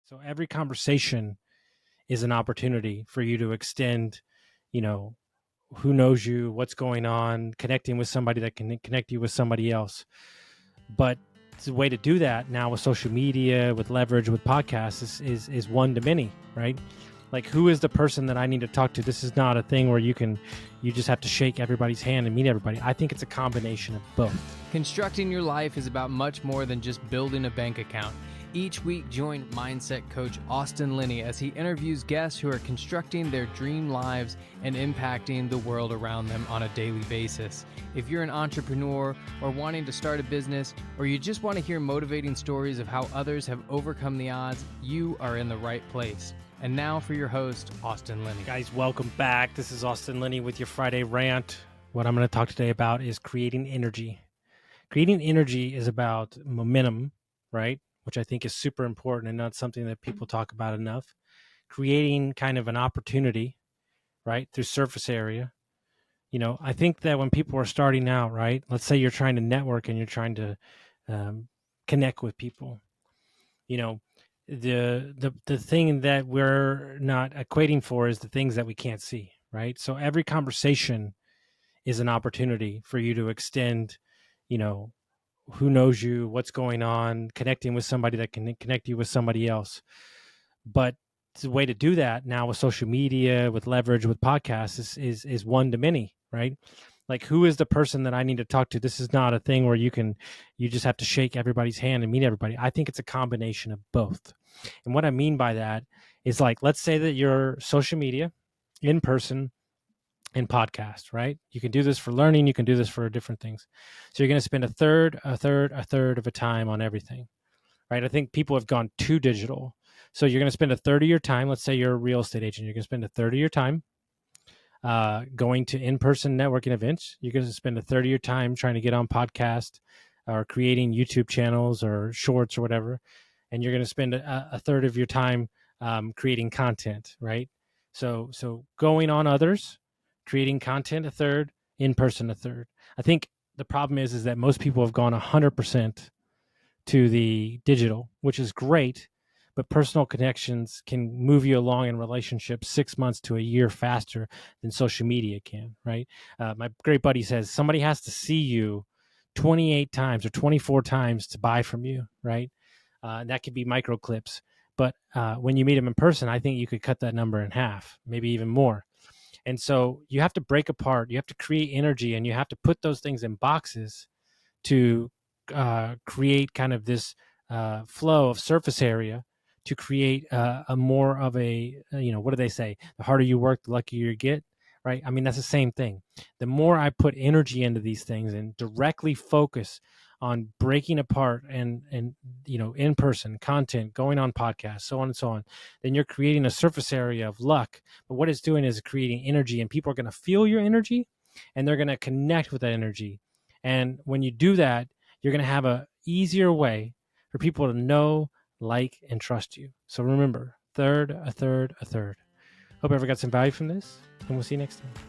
So every conversation is an opportunity for you to extend, you know, who knows you, what's going on, connecting with somebody that can connect you with somebody else. But the way to do that now with social media, with leverage, with podcasts is one to many, right? Like, who is the person that I need to talk to? This is not a thing where you just have to shake everybody's hand and meet everybody. I think it's a combination of both. Constructing your life is about much more than just building a bank account. Each week, join mindset coach Austin Linney as he interviews guests who are constructing their dream lives and impacting the world around them on a daily basis. If you're an entrepreneur or wanting to start a business, or you just want to hear motivating stories of how others have overcome the odds, you are in the right place. And now for your host, Austin Linney. Guys, welcome back. This is Austin Linney with your Friday Rant. What I'm going to talk today about is creating energy. Creating energy is about momentum, right? Which I think is super important and not something that people talk about enough. Creating kind of an opportunity, right, through surface area. You know, I think that when people are starting out, right, let's say you're trying to network and you're trying to connect with people, you know, the thing that we're not equating for is the things that we can't see, right? So every conversation is an opportunity for you to extend, you know, who knows you, what's going on, connecting with somebody that can connect you with somebody else. But the way to do that now with social media, with leverage, with podcasts is one to many, right? Like, who is the person that I need to talk to? This is not a thing where you just have to shake everybody's hand and meet everybody. I think it's a combination of both. And what I mean by that is, like, let's say that you're social media, in person, and podcast, right? You can do this for learning. You can do this for different things. So you're going to spend a third of a time on everything, right? I think people have gone too digital. So you're going to spend a third of your time. Let's say you're a real estate agent. You're going to spend a third of your time going to in-person networking events. You're going to spend a third of your time trying to get on podcast or creating YouTube channels or shorts or whatever. And you're going to spend a third of your time creating content, right? So going on others, creating content a third, in person a third. I think the problem is that most people have gone 100% to the digital, which is great, but personal connections can move you along in relationships 6 months to a year faster than social media can, right? My great buddy says somebody has to see you 28 times or 24 times to buy from you, right? That could be micro clips. But when you meet them in person, I think you could cut that number in half, maybe even more. And so you have to break apart, you have to create energy, and you have to put those things in boxes to create kind of this flow of surface area to create a more of a, what do they say? The harder you work, the luckier you get, right? I mean, that's the same thing. The more I put energy into these things and directly focus on breaking apart and in-person content, going on podcasts, so on and so on, then you're creating a surface area of luck. But what it's doing is creating energy, and people are going to feel your energy and they're going to connect with that energy. And when you do that, you're going to have a easier way for people to know, like, and trust you. So remember, a third. Hope everyone got some value from this, and we'll see you next time.